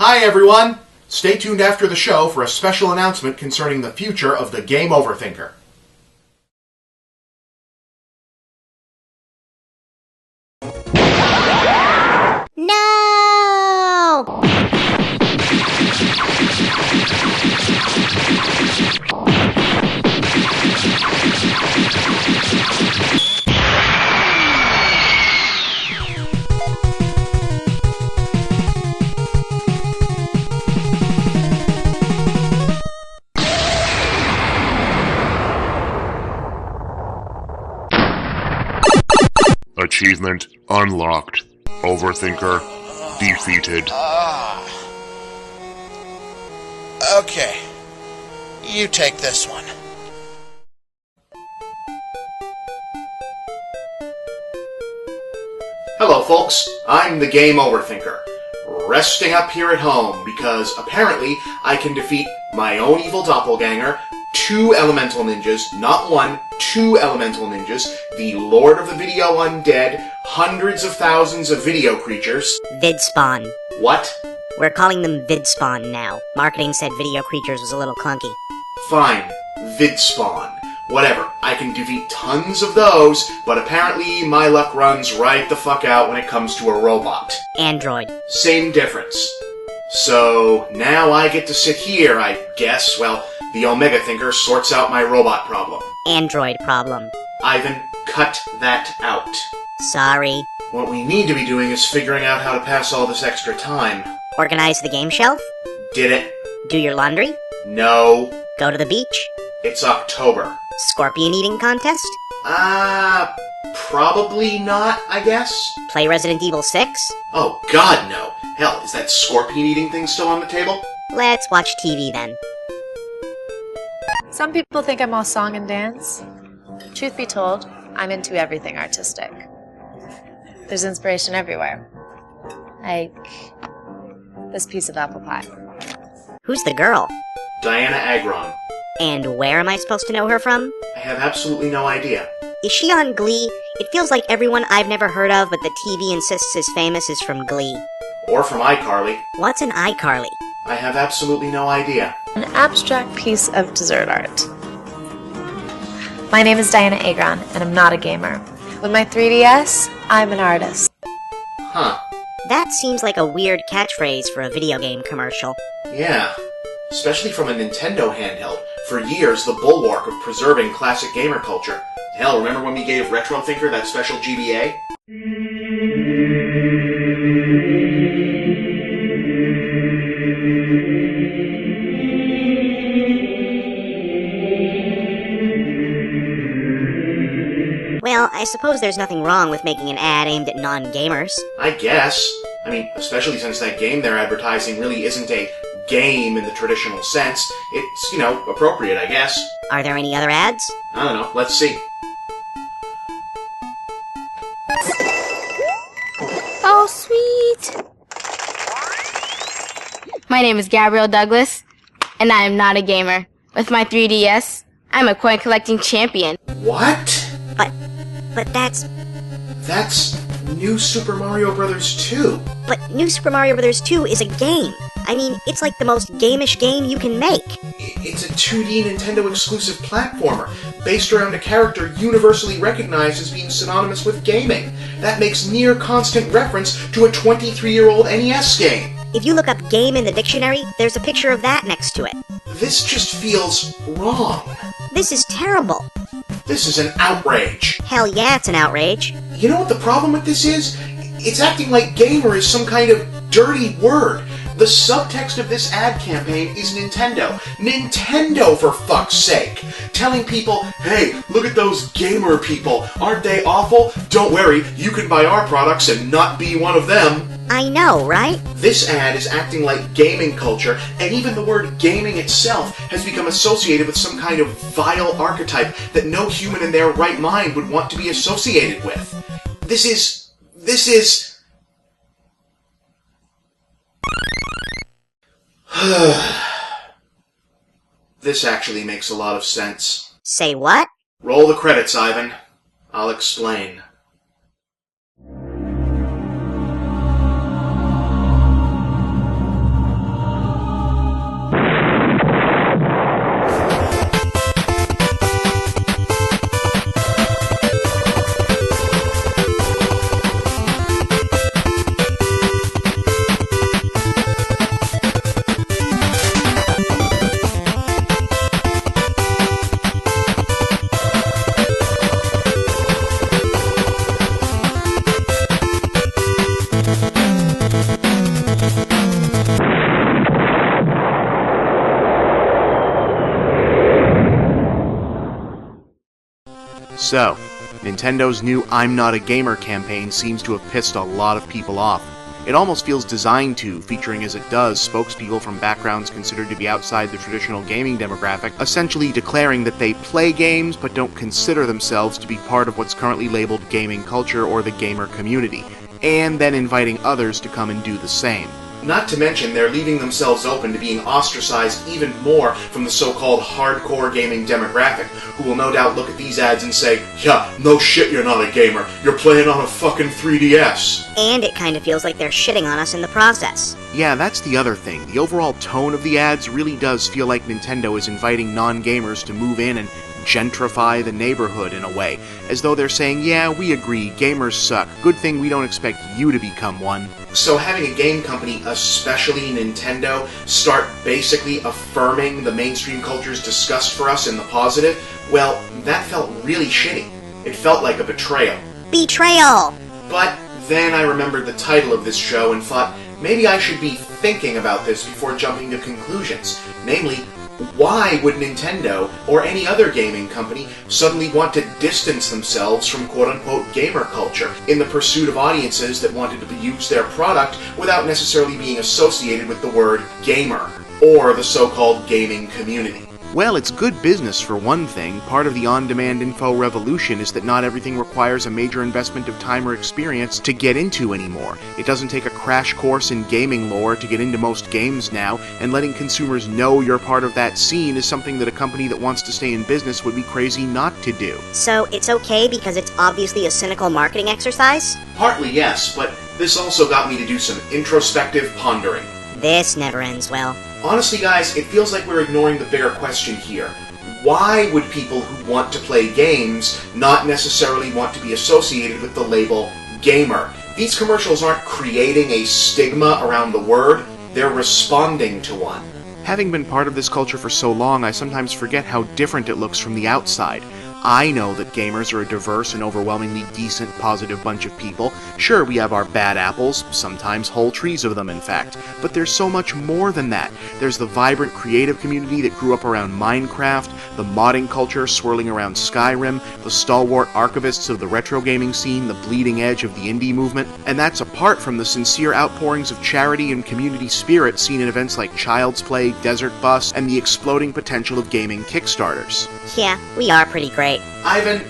Hi everyone! Stay tuned after the show for a special announcement concerning the future of the game OverThinker. No! Achievement unlocked. OverThinker defeated. Okay. You take this one. Hello folks, I'm the game OverThinker, resting up here at home because apparently I can defeat my own evil doppelganger, 2 elemental ninjas, not 1, 2 elemental ninjas, the Lord of the Video Undead, hundreds of thousands of video creatures. VidSpawn. What? We're calling them VidSpawn now. Marketing said video creatures was a little clunky. Fine, VidSpawn. Whatever, I can defeat tons of those, but apparently my luck runs right the fuck out when it comes to a robot. Android. Same difference. So, now I get to sit here, I guess, while the Omega Thinker sorts out my robot problem. Android problem. Ivan, cut that out. Sorry. What we need to be doing is figuring out how to pass all this extra time. Organize the game shelf? Did it? Do your laundry? No. Go to the beach? It's October. Scorpion eating contest? Probably not, I guess? Play Resident Evil 6? Oh god, no. Hell, is that scorpion eating thing still on the table? Let's watch TV then. Some people think I'm all song and dance. Truth be told, I'm into everything artistic. There's inspiration everywhere. Like this piece of apple pie. Who's the girl? Diana Agron. And where am I supposed to know her from? I have absolutely no idea. Is she on Glee? It feels like everyone I've never heard of but the TV insists is famous is from Glee. Or from iCarly. What's an iCarly? I have absolutely no idea. An abstract piece of dessert art. My name is Diana Agron, and I'm not a gamer. With my 3DS, I'm an artist. Huh. That seems like a weird catchphrase for a video game commercial. Yeah. Especially from a Nintendo handheld. For years, the bulwark of preserving classic gamer culture. Hell, remember when we gave RetroThinker that special GBA? Well, I suppose there's nothing wrong with making an ad aimed at non-gamers. I guess. I mean, especially since that game they're advertising really isn't a game in the traditional sense. It's, appropriate, I guess. Are there any other ads? I don't know. Let's see. Oh, sweet! My name is Gabrielle Douglas, and I am not a gamer. With my 3DS, I'm a coin-collecting champion. What? But that's... That's New Super Mario Bros. 2. But New Super Mario Bros. 2 is a game. I mean, it's like the most game-ish game you can make. It's a 2D Nintendo-exclusive platformer, based around a character universally recognized as being synonymous with gaming. That makes near-constant reference to a 23-year-old NES game. If you look up game in the dictionary, there's a picture of that next to it. This just feels wrong. This is terrible. This is an outrage. Hell yeah, it's an outrage. You know what the problem with this is? It's acting like gamer is some kind of dirty word. The subtext of this ad campaign is Nintendo. Nintendo, for fuck's sake! Telling people, hey, look at those gamer people. Aren't they awful? Don't worry, you can buy our products and not be one of them. I know, right? This ad is acting like gaming culture, and even the word gaming itself has become associated with some kind of vile archetype that no human in their right mind would want to be associated with. This is... This actually makes a lot of sense. Say what? Roll the credits, Ivan. I'll explain. So, Nintendo's new I'm Not a Gamer campaign seems to have pissed a lot of people off. It almost feels designed to, featuring as it does spokespeople from backgrounds considered to be outside the traditional gaming demographic, essentially declaring that they play games but don't consider themselves to be part of what's currently labeled gaming culture or the gamer community, and then inviting others to come and do the same. Not to mention, they're leaving themselves open to being ostracized even more from the so-called hardcore gaming demographic, who will no doubt look at these ads and say, yeah, no shit you're not a gamer, you're playing on a fucking 3DS. And it kind of feels like they're shitting on us in the process. Yeah, that's the other thing. The overall tone of the ads really does feel like Nintendo is inviting non-gamers to move in and gentrify the neighborhood in a way, as though they're saying, yeah, we agree, gamers suck, good thing we don't expect you to become one. So having a game company, especially Nintendo, start basically affirming the mainstream culture's disgust for us in the positive, well, that felt really shitty. It felt like a betrayal. Betrayal! But then I remembered the title of this show and thought, maybe I should be thinking about this before jumping to conclusions. Namely, why would Nintendo, or any other gaming company, suddenly want to distance themselves from quote-unquote gamer culture in the pursuit of audiences that wanted to use their product without necessarily being associated with the word gamer, or the so-called gaming community? Well, it's good business for one thing. Part of the on-demand info revolution is that not everything requires a major investment of time or experience to get into anymore. It doesn't take a crash course in gaming lore to get into most games now, and letting consumers know you're part of that scene is something that a company that wants to stay in business would be crazy not to do. So it's okay because it's obviously a cynical marketing exercise? Partly yes, but this also got me to do some introspective pondering. This never ends well. Honestly, guys, it feels like we're ignoring the bigger question here. Why would people who want to play games not necessarily want to be associated with the label gamer? These commercials aren't creating a stigma around the word, they're responding to one. Having been part of this culture for so long, I sometimes forget how different it looks from the outside. I know that gamers are a diverse and overwhelmingly decent, positive bunch of people. Sure, we have our bad apples, sometimes whole trees of them in fact, but there's so much more than that. There's the vibrant creative community that grew up around Minecraft, the modding culture swirling around Skyrim, the stalwart archivists of the retro gaming scene, the bleeding edge of the indie movement, and that's apart from the sincere outpourings of charity and community spirit seen in events like Child's Play, Desert Bus, and the exploding potential of gaming Kickstarters. Yeah, we are pretty great. Ivan,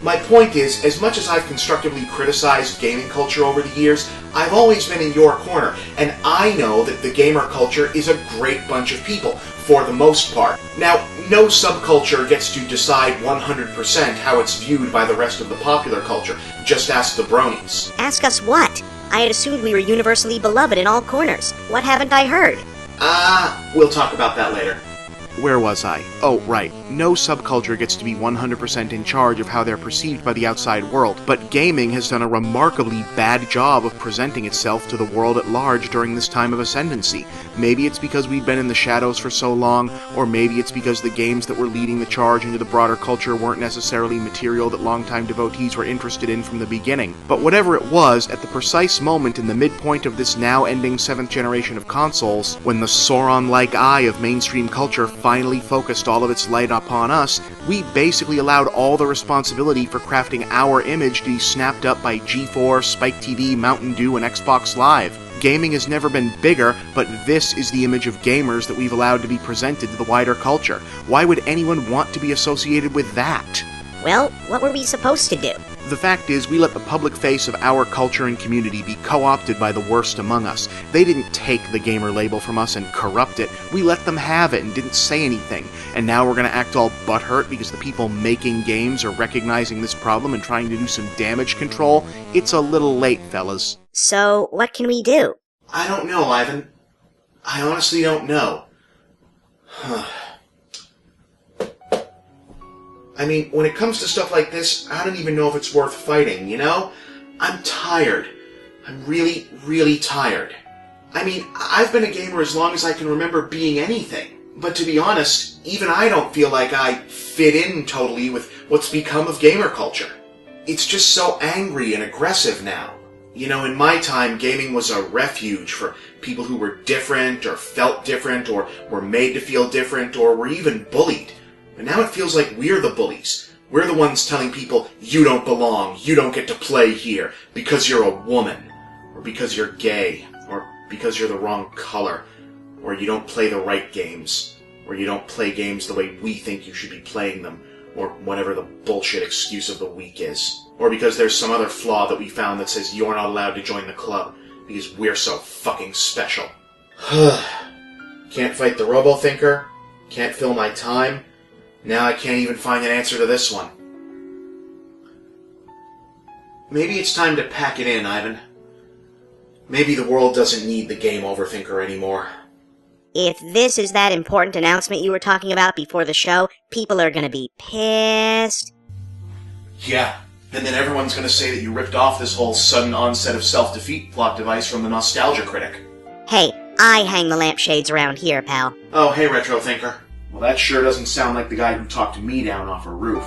my point is, as much as I've constructively criticized gaming culture over the years, I've always been in your corner, and I know that the gamer culture is a great bunch of people, for the most part. Now, no subculture gets to decide 100% how it's viewed by the rest of the popular culture. Just ask the bronies. Ask us what? I had assumed we were universally beloved in all corners. What haven't I heard? We'll talk about that later. Where was I? Oh, right. No subculture gets to be 100% in charge of how they're perceived by the outside world, but gaming has done a remarkably bad job of presenting itself to the world at large during this time of ascendancy. Maybe it's because we've been in the shadows for so long, or maybe it's because the games that were leading the charge into the broader culture weren't necessarily material that longtime devotees were interested in from the beginning. But whatever it was, at the precise moment in the midpoint of this now-ending 7th generation of consoles, when the Sauron-like eye of mainstream culture finally focused all of its light upon us, we basically allowed all the responsibility for crafting our image to be snapped up by G4, Spike TV, Mountain Dew, and Xbox Live. Gaming has never been bigger, but this is the image of gamers that we've allowed to be presented to the wider culture. Why would anyone want to be associated with that? Well, what were we supposed to do? The fact is, we let the public face of our culture and community be co-opted by the worst among us. They didn't take the gamer label from us and corrupt it. We let them have it and didn't say anything. And now we're gonna act all butthurt because the people making games are recognizing this problem and trying to do some damage control? It's a little late, fellas. So, what can we do? I don't know, Ivan. I honestly don't know. I mean, when it comes to stuff like this, I don't even know if it's worth fighting, you know? I'm tired. I'm really, really tired. I mean, I've been a gamer as long as I can remember being anything. But to be honest, even I don't feel like I fit in totally with what's become of gamer culture. It's just so angry and aggressive now. You know, in my time, gaming was a refuge for people who were different, or felt different, or were made to feel different, or were even bullied. And now it feels like we're the bullies. We're the ones telling people, you don't belong, you don't get to play here, because you're a woman, or because you're gay, or because you're the wrong color, or you don't play the right games, or you don't play games the way we think you should be playing them, or whatever the bullshit excuse of the week is. Or because there's some other flaw that we found that says you're not allowed to join the club, because we're so fucking special. Can't fight the Robo-Thinker, can't fill my time, now I can't even find an answer to this one. Maybe it's time to pack it in, Ivan. Maybe the world doesn't need the game OverThinker anymore. If this is that important announcement you were talking about before the show, people are gonna be pissed. Yeah, and then everyone's gonna say that you ripped off this whole sudden onset of self-defeat plot device from the Nostalgia Critic. Hey, I hang the lampshades around here, pal. Oh, hey, Retro Thinker. Well, that sure doesn't sound like the guy who talked to me down off a roof.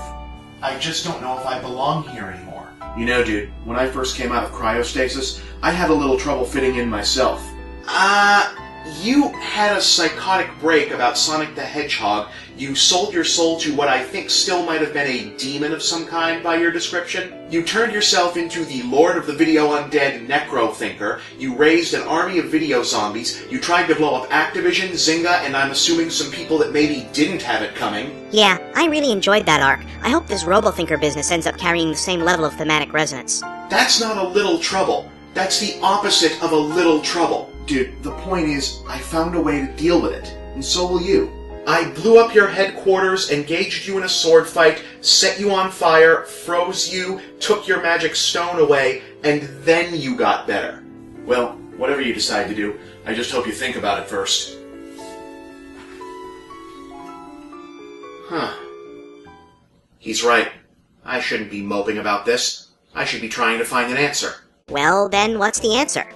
I just don't know if I belong here anymore. You know, dude, when I first came out of cryostasis, I had a little trouble fitting in myself. You had a psychotic break about Sonic the Hedgehog. You sold your soul to what I think still might have been a demon of some kind by your description. You turned yourself into the Lord of the Video Undead Necro Thinker. You raised an army of video zombies. You tried to blow up Activision, Zynga, and I'm assuming some people that maybe didn't have it coming. Yeah, I really enjoyed that arc. I hope this Robo-Thinker business ends up carrying the same level of thematic resonance. That's not a little trouble. That's the opposite of a little trouble. Dude, the point is, I found a way to deal with it, and so will you. I blew up your headquarters, engaged you in a sword fight, set you on fire, froze you, took your magic stone away, and then you got better. Well, whatever you decide to do, I just hope you think about it first. Huh. He's right. I shouldn't be moping about this. I should be trying to find an answer. Well, then what's the answer?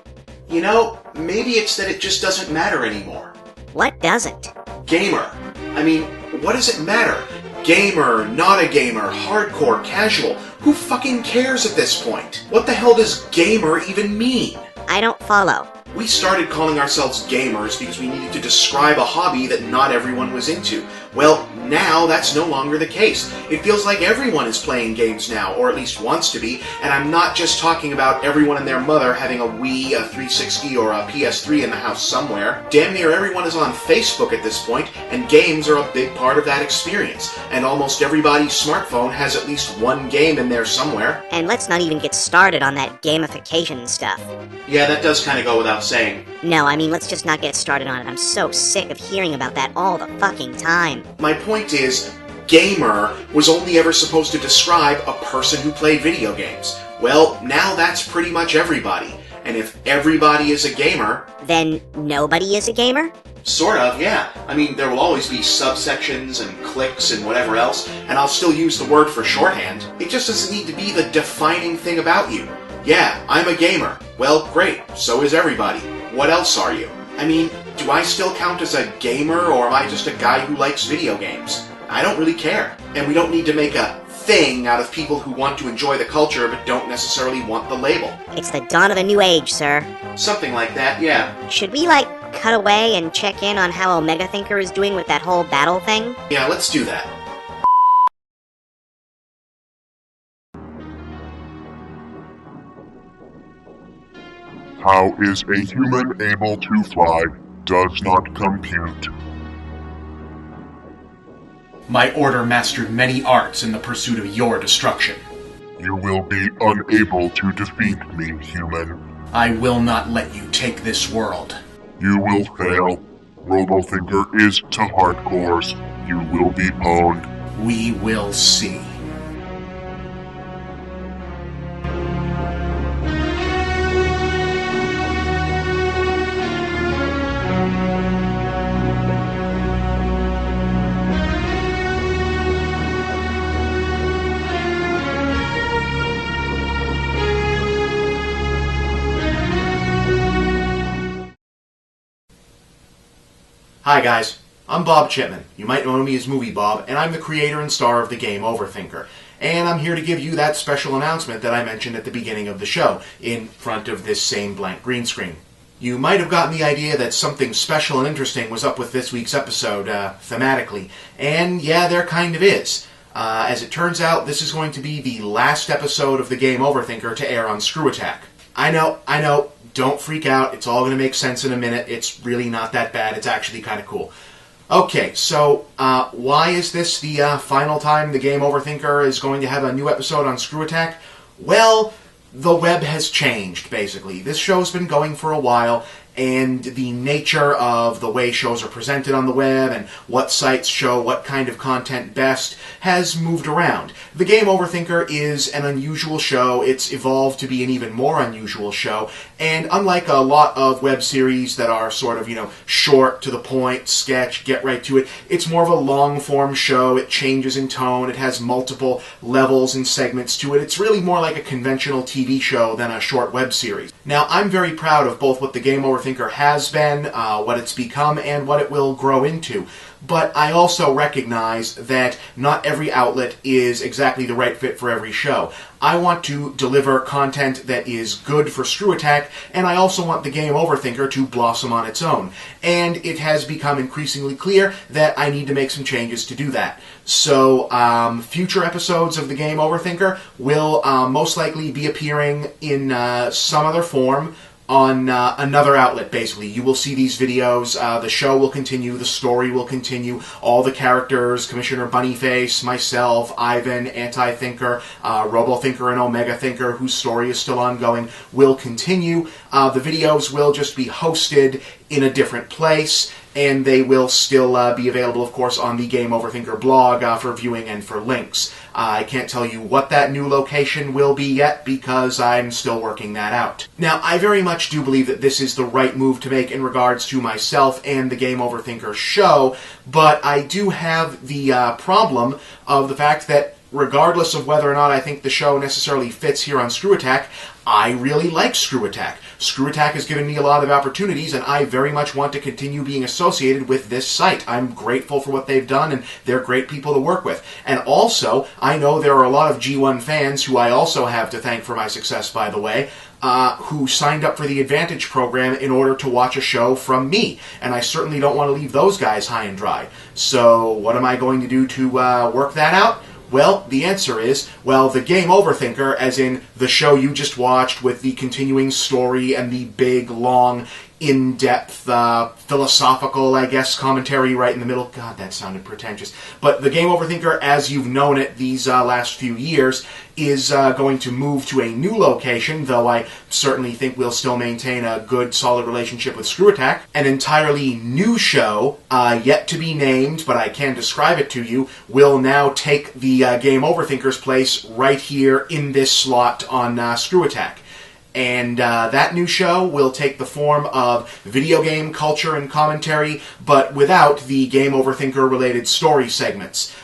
You know, maybe it's that it just doesn't matter anymore. What doesn't? Gamer. I mean, what does it matter? Gamer, not a gamer, hardcore, casual. Who fucking cares at this point? What the hell does gamer even mean? I don't follow. We started calling ourselves gamers because we needed to describe a hobby that not everyone was into. Well, now that's no longer the case. It feels like everyone is playing games now, or at least wants to be, and I'm not just talking about everyone and their mother having a Wii, a 360, or a PS3 in the house somewhere. Damn near everyone is on Facebook at this point, and games are a big part of that experience. And almost everybody's smartphone has at least one game in there somewhere. And let's not even get started on that gamification stuff. Yeah, that does kind of go without saying. No, I mean, let's just not get started on it. I'm so sick of hearing about that all the fucking time. My point is, gamer was only ever supposed to describe a person who played video games. Well, now that's pretty much everybody. And if everybody is a gamer... Then nobody is a gamer? Sort of, yeah. I mean, there will always be subsections and cliques and whatever else, and I'll still use the word for shorthand. It just doesn't need to be the defining thing about you. Yeah, I'm a gamer. Well, great, so is everybody. What else are you? I mean, do I still count as a gamer, or am I just a guy who likes video games? I don't really care. And we don't need to make a thing out of people who want to enjoy the culture but don't necessarily want the label. It's the dawn of a new age, sir. Something like that, yeah. Should we, cut away and check in on how Omega Thinker is doing with that whole battle thing? Yeah, let's do that. How is a human able to fly does not compute. My order mastered many arts in the pursuit of your destruction. You will be unable to defeat me, human. I will not let you take this world. You will fail. Robo-Thinker is to hardcores. You will be owned. We will see. Hi guys, I'm Bob Chipman. You might know me as Movie Bob, and I'm the creator and star of the game OverThinker. And I'm here to give you that special announcement that I mentioned at the beginning of the show, in front of this same blank green screen. You might have gotten the idea that something special and interesting was up with this week's episode, thematically. And yeah, there kind of is. As it turns out, this is going to be the last episode of the game OverThinker to air on Screw Attack. I know, don't freak out, it's all going to make sense in a minute, it's really not that bad, it's actually kind of cool. Okay, so why is this the final time the game OverThinker is going to have a new episode on Screw Attack? Well, the web has changed, basically. This show's been going for a while, and the nature of the way shows are presented on the web and what sites show what kind of content best has moved around. The Game OverThinker is an unusual show. It's evolved to be an even more unusual show, and unlike a lot of web series that are sort of, short, to the point, sketch, get right to it, it's more of a long-form show. It changes in tone. It has multiple levels and segments to it. It's really more like a conventional TV show than a short web series. Now, I'm very proud of both what the Game OverThinker has been, what it's become, and what it will grow into. But I also recognize that not every outlet is exactly the right fit for every show. I want to deliver content that is good for Screw Attack, and I also want the Game OverThinker to blossom on its own. And it has become increasingly clear that I need to make some changes to do that. So, future episodes of the Game OverThinker will most likely be appearing in some other form on another outlet, basically. You will see these videos, the show will continue, the story will continue, all the characters, Commissioner Bunnyface, myself, Ivan, Anti-Thinker, Robo-Thinker and Omega-Thinker, whose story is still ongoing, will continue. The videos will just be hosted in a different place, and they will still be available, of course, on the Game OverThinker blog for viewing and for links. I can't tell you what that new location will be yet, because I'm still working that out. Now, I very much do believe that this is the right move to make in regards to myself and the Game OverThinker show, but I do have the problem of the fact that regardless of whether or not I think the show necessarily fits here on Screw Attack, I really like Screw Attack. Screw Attack has given me a lot of opportunities, and I very much want to continue being associated with this site. I'm grateful for what they've done, and they're great people to work with. And also, I know there are a lot of G1 fans, who I also have to thank for my success, by the way, who signed up for the Advantage program in order to watch a show from me. And I certainly don't want to leave those guys high and dry. So what am I going to do to work that out? Well, the answer is, the Game OverThinker, as in the show you just watched with the continuing story and the big, long, in-depth, philosophical, I guess, commentary right in the middle. God, that sounded pretentious. But the Game OverThinker, as you've known it these last few years, is going to move to a new location, though I certainly think we'll still maintain a good, solid relationship with Screw Attack. An entirely new show, yet to be named, but I can describe it to you, will now take the Game OverThinker's place right here in this slot on Screw Attack. And that new show will take the form of video game culture and commentary, but without the Game OverThinker related story segments.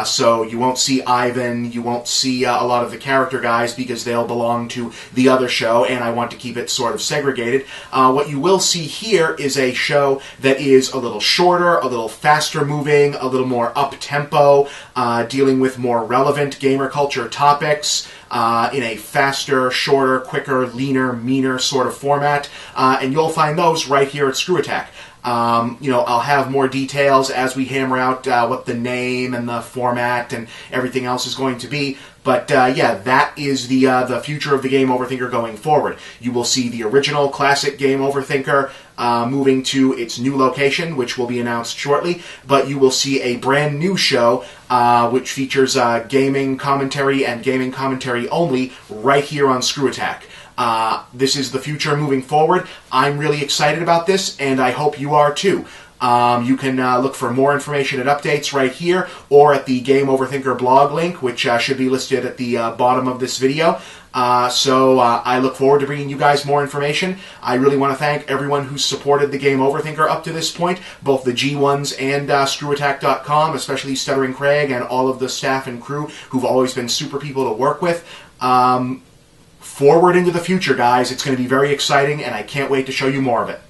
So you won't see Ivan, you won't see a lot of the character guys, because they'll belong to the other show, and I want to keep it sort of segregated. What you will see here is a show that is a little shorter, a little faster moving, a little more up-tempo, dealing with more relevant gamer culture topics, in a faster, shorter, quicker, leaner, meaner sort of format, and you'll find those right here at Screw Attack. I'll have more details as we hammer out what the name and the format and everything else is going to be. But that is the future of the Game OverThinker going forward. You will see the original classic Game OverThinker moving to its new location, which will be announced shortly. But you will see a brand new show which features gaming commentary and gaming commentary only right here on Screw Attack. This is the future moving forward. I'm really excited about this, and I hope you are too. You can look for more information and updates right here, or at the Game OverThinker blog link, which should be listed at the bottom of this video. So I look forward to bringing you guys more information. I really want to thank everyone who's supported the Game OverThinker up to this point, both the G1s and ScrewAttack.com, especially Stuttering Craig and all of the staff and crew who've always been super people to work with. Forward into the future, guys. It's going to be very exciting, and I can't wait to show you more of it.